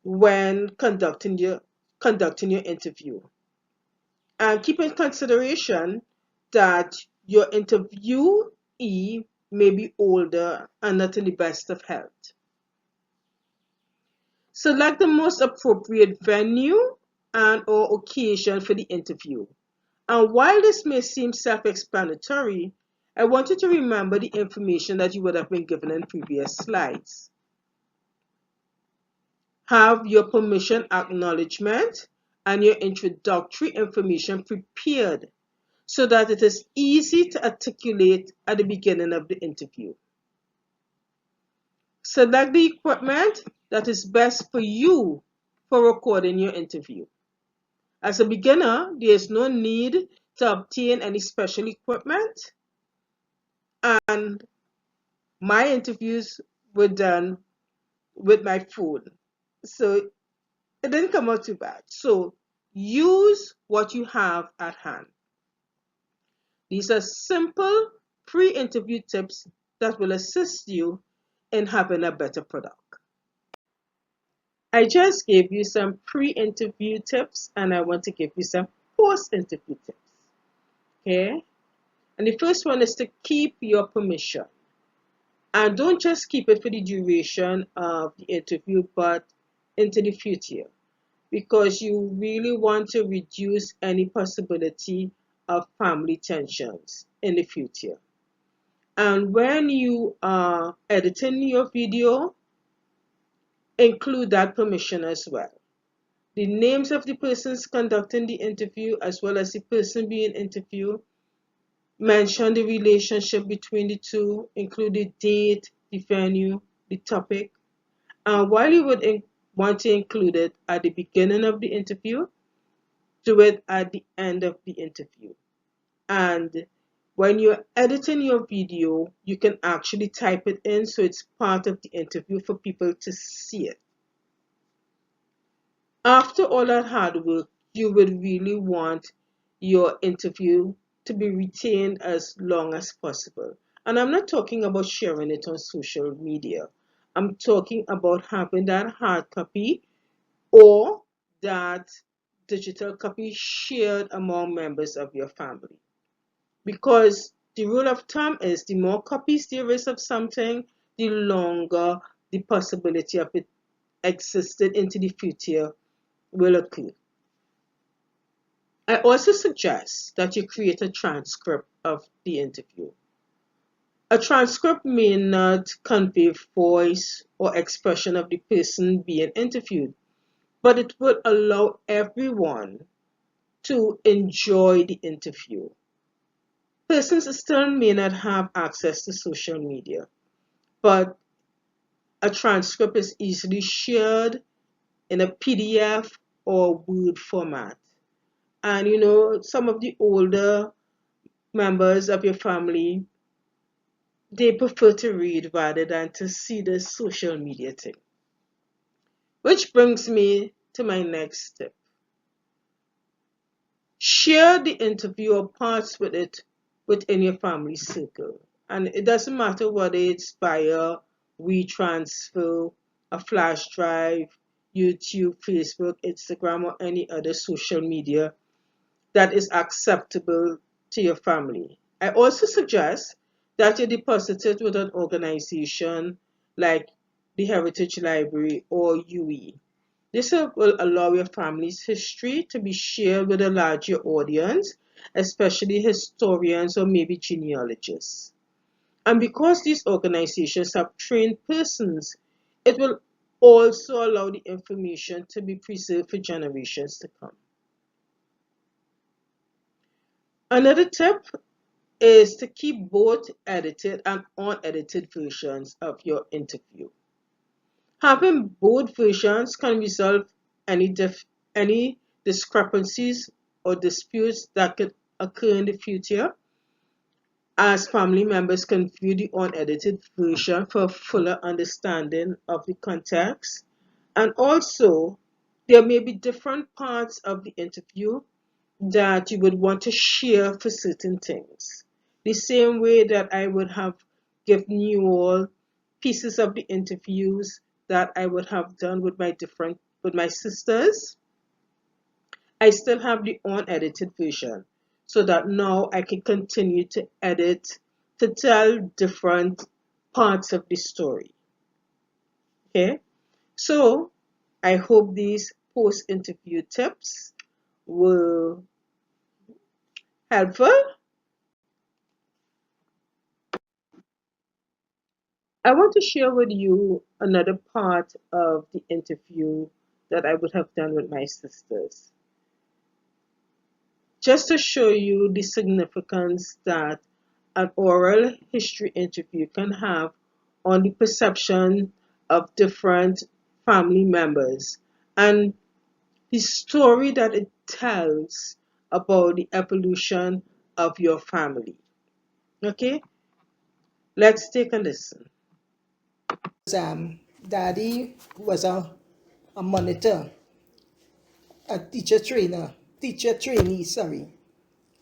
when conducting your interview. And keep in consideration that your interviewee may be older and not in the best of health. Select the most appropriate venue and or occasion for the interview. And while this may seem self-explanatory, I want you to remember the information that you would have been given in previous slides. Have your permission acknowledgement and your introductory information prepared so that it is easy to articulate at the beginning of the interview. Select the equipment that is best for you for recording your interview. As a beginner, there is no need to obtain any special equipment, and my interviews were done with my phone, so it didn't come out too bad. So use what you have at hand. These are simple pre-interview tips that will assist you in having a better product. I just gave you some pre-interview tips, and I want to give you some post-interview tips. Okay? And the first one is to keep your permission. And don't just keep it for the duration of the interview, but into the future, because you really want to reduce any possibility of family tensions in the future. And when you are editing your video, include that permission as well. The names of the persons conducting the interview as well as the person being interviewed. Mention the relationship between the two, include the date, the venue, the topic. And while you would want to include it at the beginning of the interview, do it at the end of the interview. And when you're editing your video, you can actually type it in so it's part of the interview for people to see it. After all that hard work, you would really want your interview to be retained as long as possible. And I'm not talking about sharing it on social media. I'm talking about having that hard copy or that digital copy shared among members of your family. Because the rule of thumb is the more copies there is of something, the longer the possibility of it existing into the future will occur. I also suggest that you create a transcript of the interview. A transcript may not convey voice or expression of the person being interviewed, but it will allow everyone to enjoy the interview. Persons still may not have access to social media, but a transcript is easily shared in a PDF or Word format. And you know, some of the older members of your family, they prefer to read rather than to see the social media thing. Which brings me to my next tip. Share the interview or parts with it within your family circle. And it doesn't matter whether it's via WeTransfer, a flash drive, YouTube, Facebook, Instagram, or any other social media that is acceptable to your family. I also suggest that you deposit it with an organization like the Heritage Library or UE. This will allow your family's history to be shared with a larger audience, especially historians or maybe genealogists. And because these organizations have trained persons, it will also allow the information to be preserved for generations to come. Another tip is to keep both edited and unedited versions of your interview. Having both versions can resolve any discrepancies or disputes that could occur in the future, as family members can view the unedited version for a fuller understanding of the context. And also, there may be different parts of the interview that you would want to share for certain things. The same way that I would have given you all pieces of the interviews that I would have done with my sisters, I still have the unedited version so that now I can continue to edit to tell different parts of the story. Okay, so I hope these post-interview tips were helpful. I want to share with you another part of the interview that I would have done with my sisters, just to show you the significance that an oral history interview can have on the perception of different family members and the story that it tells about the evolution of your family. Okay, let's take a listen. Daddy was a monitor, a teacher trainee, sorry.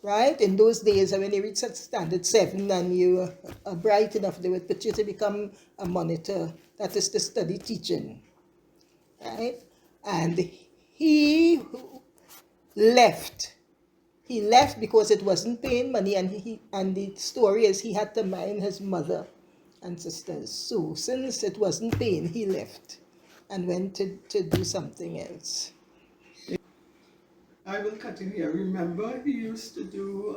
Right? In those days, when you reach standard 7 and you are bright enough, they would put you to become a monitor. That is to study teaching. Right? And he left. He left because it wasn't paying money, and the story is he had to mind his mother and sisters. So since it wasn't paying, he left and went to do something else. I will continue. I remember he used to do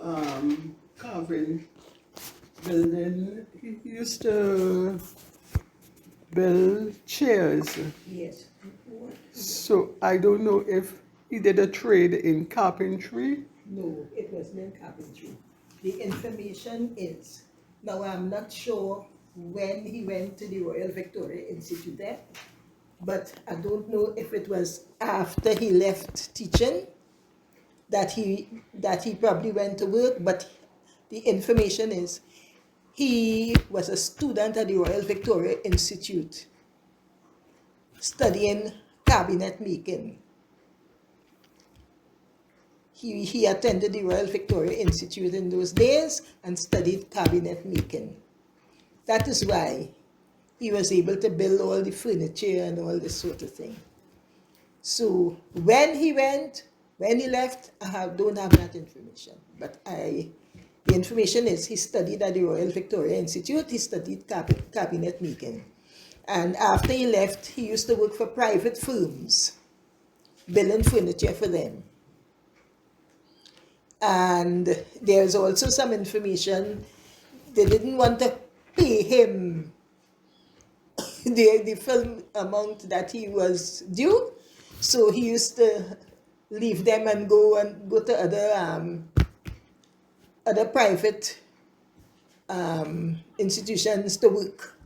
carving, building. He used to build chairs. Yes. So I don't know if he did a trade in carpentry. No, it wasn't in carpentry. The information is, now I'm not sure when he went to the Royal Victoria Institute there, but I don't know if it was after he left teaching that he probably went to work, but the information is he was a student at the Royal Victoria Institute studying cabinet making. He attended the Royal Victoria Institute in those days and studied cabinet making. That is why he was able to build all the furniture and all this sort of thing. So when he left, don't have that information. But the information is he studied at the Royal Victoria Institute, he studied cabinet making. And after he left, he used to work for private firms, building furniture for them. And there's also some information, they didn't want to pay him the full amount that he was due, so he used to leave them and go to other private institutions to work.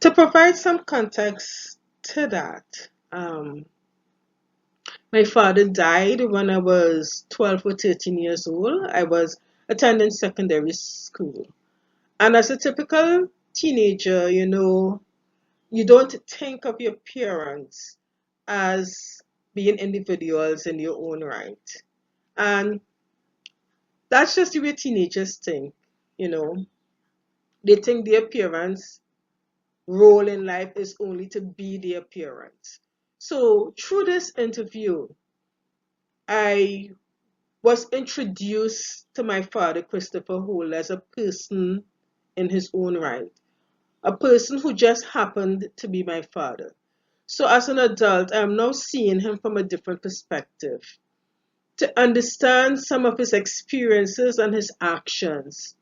To provide some context to that, my father died when I was 12 or 13 years old. I was attending secondary school. And as a typical teenager, you don't think of your parents as being individuals in your own right. And that's just the way teenagers think, you know. They think their parents' role in life is only to be their parents. So through this interview, I was introduced to my father, Christopher Holder, as a person in his own right, a person who just happened to be my father. So as an adult, I'm now seeing him from a different perspective, to understand some of his experiences and his actions,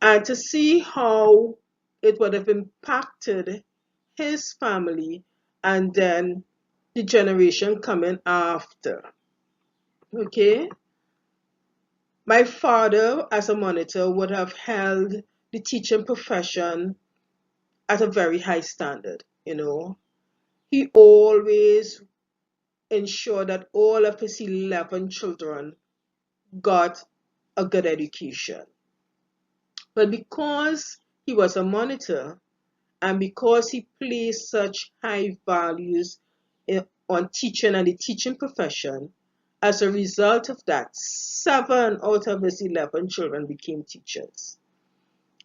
and to see how it would have impacted his family and then the generation coming after. Okay? My father, as a monitor, would have held the teaching profession at a very high standard. He always ensured that all of his 11 children got a good education. But because he was a monitor and because he placed such high values on teaching and the teaching profession, as a result of that, 7 out of his 11 children became teachers.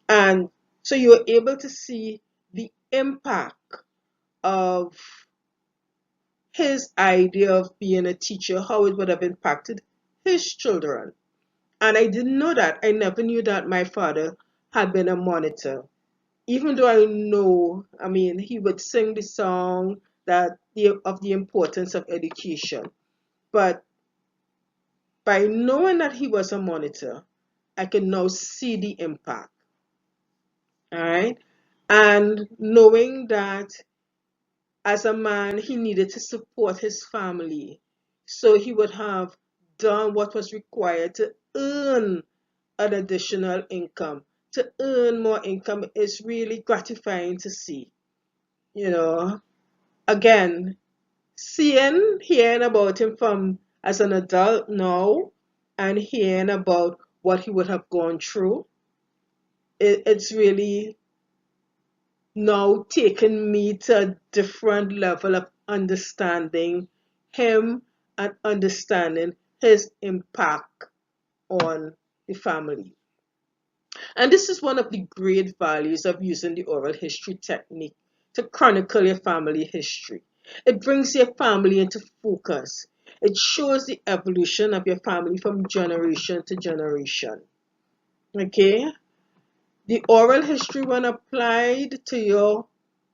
And so you were able to see the impact of his idea of being a teacher, how it would have impacted his children. And I didn't know that. I never knew that my father had been a monitor. Even though I know, I mean, he would sing the song of the importance of education. But by knowing that he was a monitor, I can now see the impact. All right. And knowing that as a man, he needed to support his family. So he would have done what was required to earn an additional income. To earn more income is really gratifying to see. You know, again, hearing about him from as an adult now and hearing about what he would have gone through, it's really now taken me to a different level of understanding him and understanding his impact on the family. And this is one of the great values of using the oral history technique to chronicle your family history. It brings your family into focus. It shows the evolution of your family from generation to generation. Okay? The oral history, when applied to your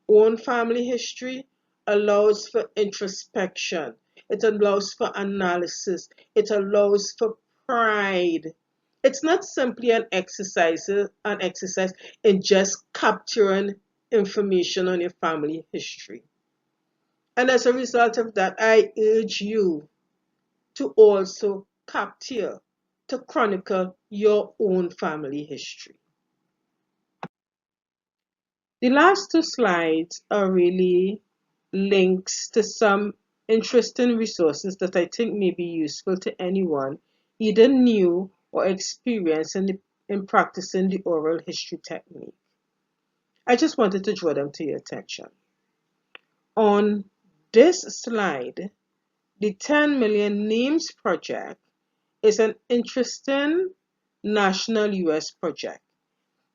own family history, allows for introspection. It allows for analysis. It allows for pride. It's not simply an exercise in just capturing information on your family history. And as a result of that, I urge you to also capture, to chronicle your own family history. The last two slides are really links to some interesting resources that I think may be useful to anyone either new or experienced in practicing the oral history technique. I just wanted to draw them to your attention. On this slide, the 10 Million Names Project is an interesting national US project.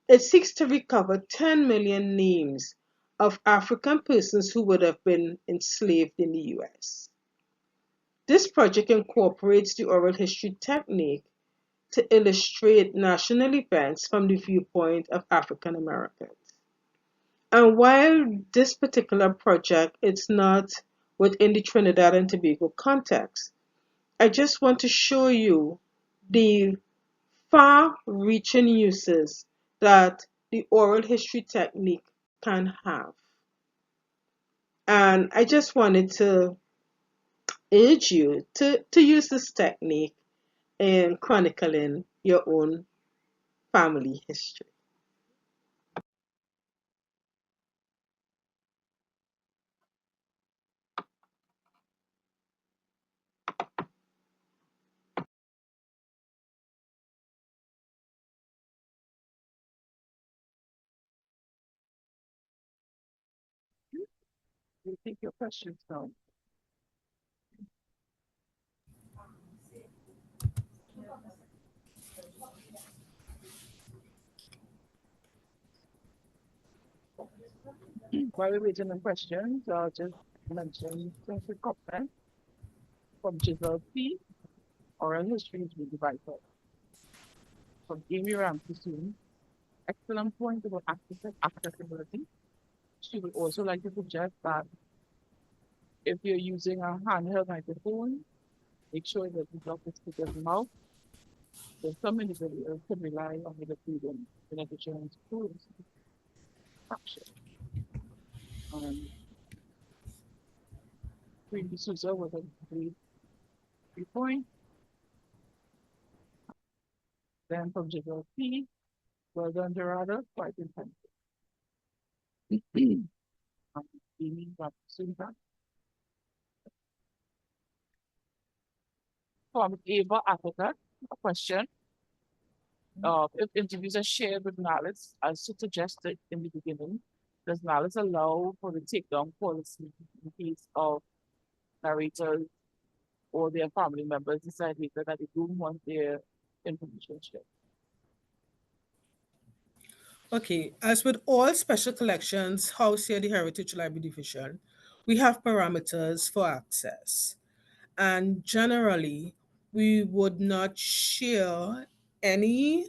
It seeks to recover 10 million names of African persons who would have been enslaved in the US. This project incorporates the oral history technique to illustrate national events from the viewpoint of African Americans. And while this particular project is not within the Trinidad and Tobago context, I just want to show you the far-reaching uses that the oral history technique can have. And I just wanted to urge you to use this technique in chronicling your own family history. We'll take your questions now. While we're waiting on questions, I'll just mention some quick comments from Giselle P. Oral history is really vital. From Amy Ramsey, excellent point about accessibility. She would also like to suggest that if you're using a handheld microphone, make sure that the block is speaker's mouth. There's some individuals can rely on the freedom in addition to tools capture. Queen D'Souza with a three point. Then from Giselle P. Well done, Gerada, quite intense. Amy Ramsey. From Ava Africa, a question. If interviews are shared with Malice, as suggested in the beginning, does Malice allow for the takedown policy in case of narrators or their family members decide later that they don't want their information shared? Okay, as with all special collections housed here at the Heritage Library Division, we have parameters for access. And generally, we would not share any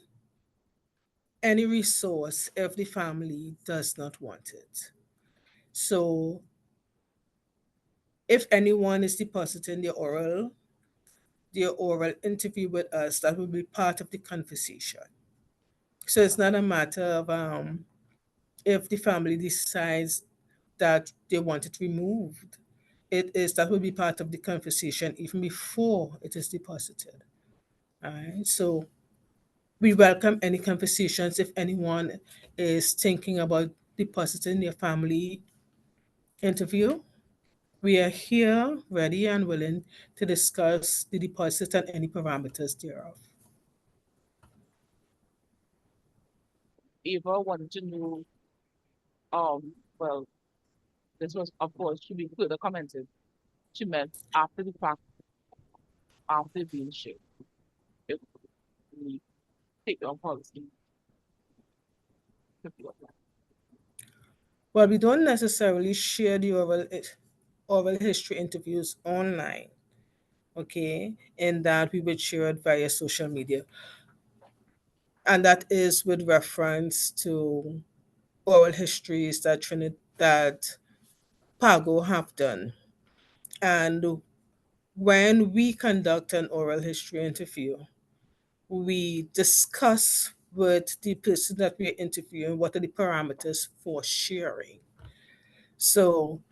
any resource if the family does not want it. So if anyone is depositing their oral interview with us, that will be part of the conversation. So it's not a matter of if the family decides that they want it removed. It is that will be part of the conversation even before it is deposited. All right. So we welcome any conversations if anyone is thinking about depositing their family interview. We are here ready and willing to discuss the deposit and any parameters thereof. Eva wanted to know, well, this was, of course, should be further commented. She meant after the fact, after being shared. If we take on policy, to be applied. Well, we don't necessarily share the oral history interviews online, okay, in that we would share it via social media. And that is with reference to oral histories that that Pago have done. And when we conduct an oral history interview, we discuss with the person that we're interviewing what are the parameters for sharing. So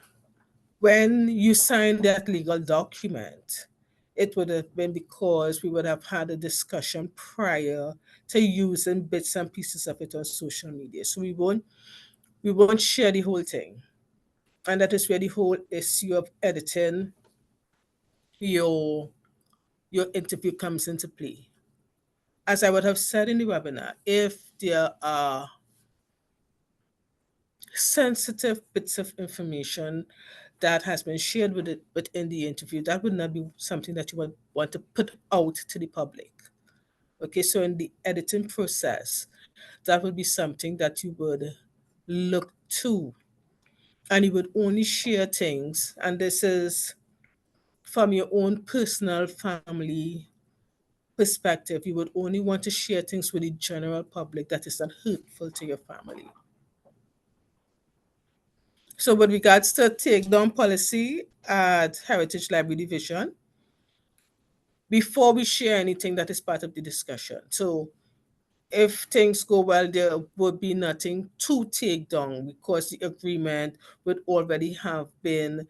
when you sign that legal document, it would have been because we would have had a discussion prior to using bits and pieces of it on social media. So we won't share the whole thing. And that is where the whole issue of editing your your interview comes into play. As I would have said in the webinar, if there are sensitive bits of information that has been shared within the interview, that would not be something that you would want to put out to the public. Okay, so in the editing process, that would be something that you would look to, and you would only share things, and this is from your own personal family perspective. You would only want to share things with the general public that is not hurtful to your family. So, with regards to takedown policy at Heritage Library Division, before we share anything that is part of the discussion, so if things go well, there would be nothing to take down because the agreement would already have been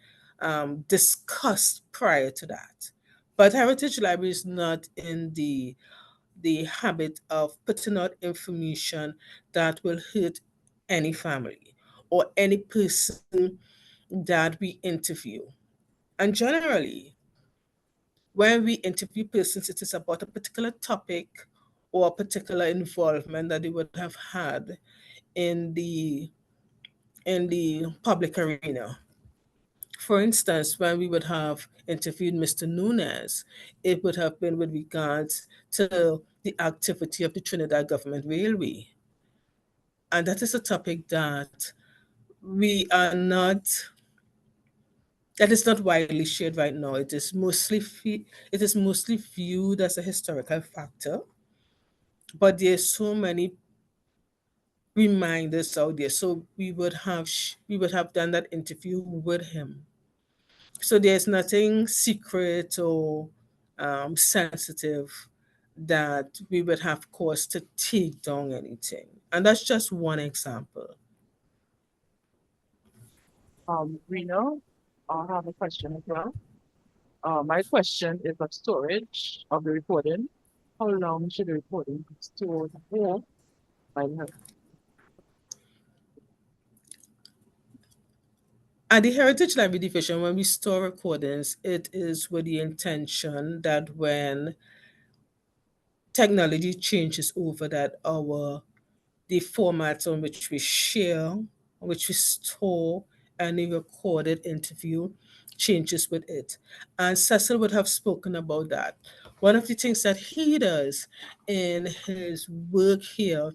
discussed prior to that. But Heritage Library is not in the habit of putting out information that will hurt any family or any person that we interview. And generally, when we interview persons, it is about a particular topic or a particular involvement that they would have had in the public arena. For instance, when we would have interviewed Mr. Nunes, it would have been with regards to the activity of the Trinidad Government Railway. And that is a topic we are not that is not widely shared right now. It is mostly viewed as a historical factor, but there's so many reminders out there. So we would have done that interview with him. So there's nothing secret or sensitive that we would have cause to take down anything. And that's just one example. Reno, I have a question as well. My question is of storage of the recording. How long should the recording be stored for by the At the Heritage Library Division, when we store recordings, it is with the intention that when technology changes over, that the formats on which we share, on which we store any recorded interview changes with it. And Cecil would have spoken about that. One of the things that he does in his work here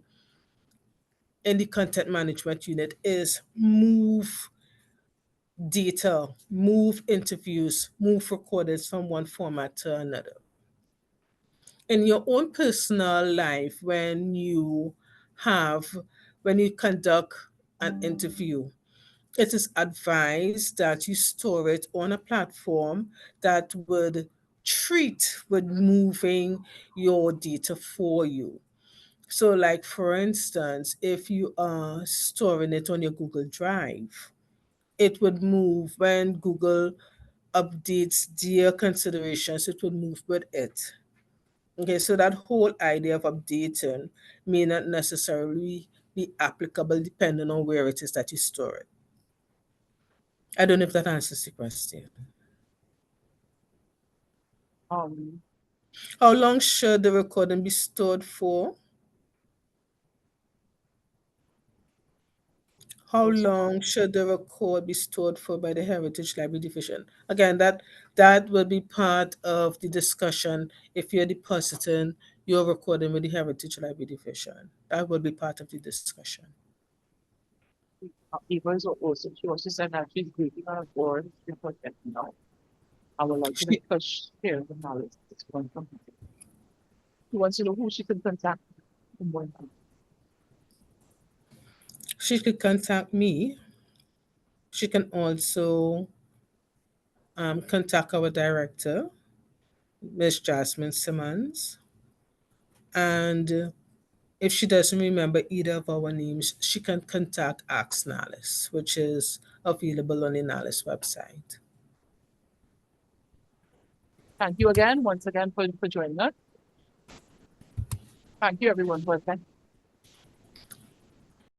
in the content management unit is move data, move interviews, move recordings from one format to another. in your own personal life, when you conduct an interview, it is advised that you store it on a platform that would treat with moving your data for you. So, like for instance, if you are storing it on your Google Drive, it would move when Google updates their considerations, it would move with it. Okay, so that whole idea of updating may not necessarily be applicable depending on where it is that you store it. I don't know if that answers the question. Um, How long should the recording be stored for? How also, long should the record be stored for by the Heritage Library Division? Again, that will be part of the discussion if you're depositing your recording with the Heritage Library Division. That will be part of the discussion. Eva is also, she also said that she's greeting our board before getting out. I would like to She, make her share the knowledge that's going from her. She wants to know who she can contact and when. she could contact me. She can also contact our director, Miss Jasmine Simmons. And if she doesn't remember either of our names, she can contact Ask Nalis, which is available on the Nalis website. Thank you again, once again, for joining us. Thank you, everyone, for attending.